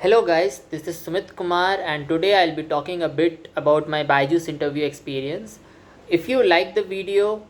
Hello guys, this is Sumit Kumar and today I'll be talking a bit about my Byju's interview experience. If you like the video,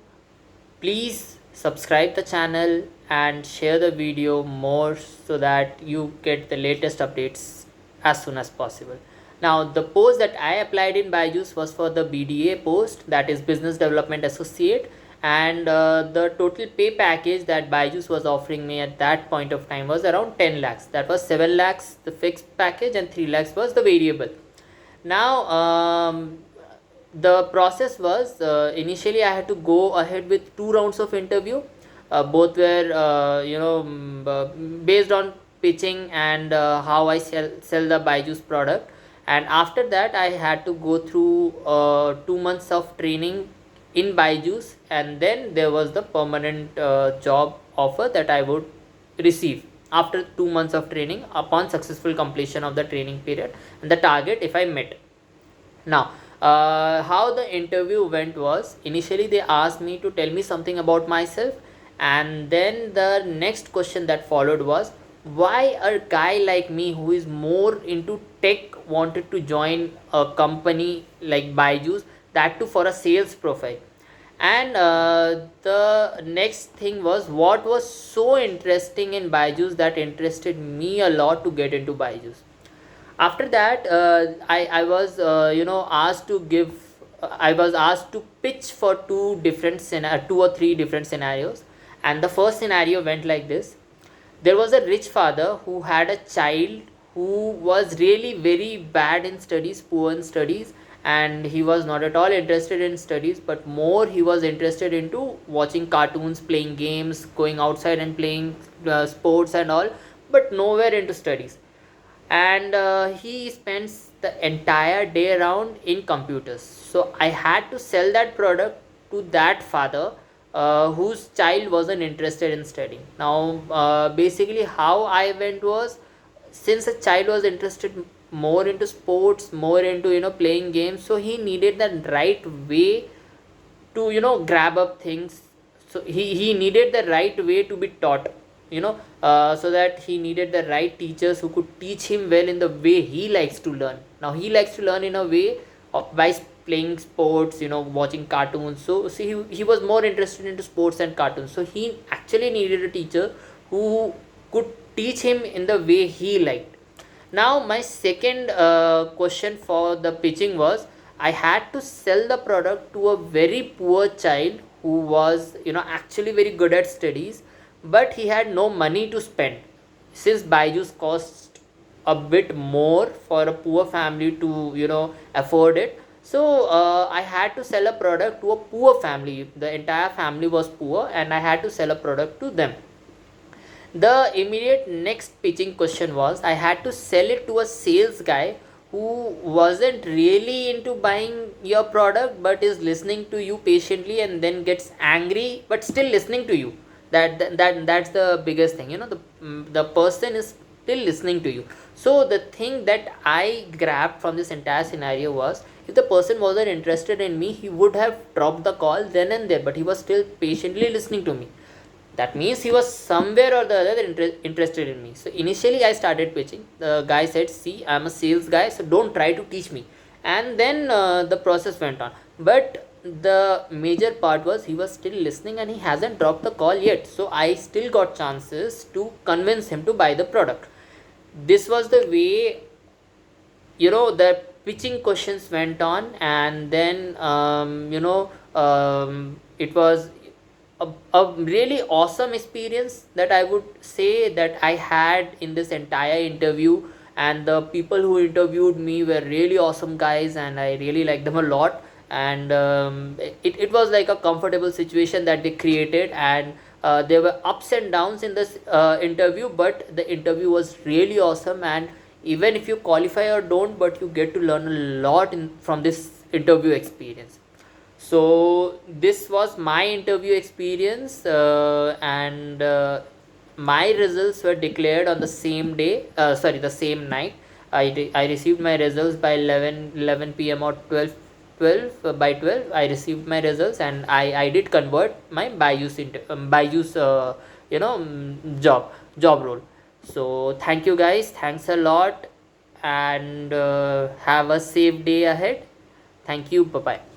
please subscribe the channel and share the video more so that you get the latest updates as soon as possible. Now the post that I applied in Byju's was for the BDA post, that is Business Development Associate, and the total pay package that Byju's was offering me at that point of time was around 10 lakhs. That was 7 lakhs the fixed package and 3 lakhs was the variable. Now the process was, initially I had to go ahead with 2 rounds of interview. Both were based on pitching and how I sell the Byju's product. And after that I had to go through 2 months of training in Byju's, and then there was the permanent job offer that I would receive after 2 months of training upon successful completion of the training period and the target if I met. Now, how the interview went was, initially they asked me to tell me something about myself, and then the next question that followed was why a guy like me who is more into tech wanted to join a company like Byju's, that too for a sales profile. And the next thing was what was so interesting in Byju's that interested me a lot to get into Byju's. After that I was asked to give I was asked to pitch for two or three different scenarios. And the first scenario went like this: there was a rich father who had a child who was really very bad in studies, poor in studies, and he was not at all interested in studies, but more he was interested into watching cartoons, playing games, going outside and playing sports and all, but nowhere into studies. And he spends the entire day around in computers. So I had to sell that product to that father whose child wasn't interested in studying. Now basically how I went was, since a child was interested more into sports, more into playing games, so he needed the right way to grab up things. So he needed the right way to be taught, so that he needed the right teachers who could teach him well in the way he likes to learn. Now he likes to learn in a way of by playing sports, watching cartoons. So see, he was more interested into sports and cartoons, so he actually needed a teacher who could teach him in the way he liked. Now my second question for the pitching was, I had to sell the product to a very poor child who was actually very good at studies, but he had no money to spend, since Byju's cost a bit more for a poor family to afford it. So I had to sell a product to a poor family. The entire family was poor and I had to sell a product to them. The immediate next pitching question was, I had to sell it to a sales guy who wasn't really into buying your product but is listening to you patiently and then gets angry but still listening to you. That's the biggest thing. The person is still listening to you. So the thing that I grabbed from this entire scenario was, if the person wasn't interested in me, he would have dropped the call then and there, but he was still patiently listening to me. That means he was somewhere or the other interested in me. So initially I started pitching. The guy said, see, I'm a sales guy, so don't try to teach me. And then the process went on. But the major part was, he was still listening and he hasn't dropped the call yet. So I still got chances to convince him to buy the product. This was the way the pitching questions went on. And then it was a really awesome experience that I would say that I had in this entire interview. And the people who interviewed me were really awesome guys and I really liked them a lot. And it was like a comfortable situation that they created. And there were ups and downs in this interview, but the interview was really awesome. And even if you qualify or don't, but you get to learn a lot from this interview experience. So this was my interview experience, and my results were declared on the same day, the same night. I received my results by 11 p.m. or 12 by 12 I received my results, and I did convert my Byju's job role. So thank you guys, thanks a lot. and have a safe day ahead. Thank you. Bye bye.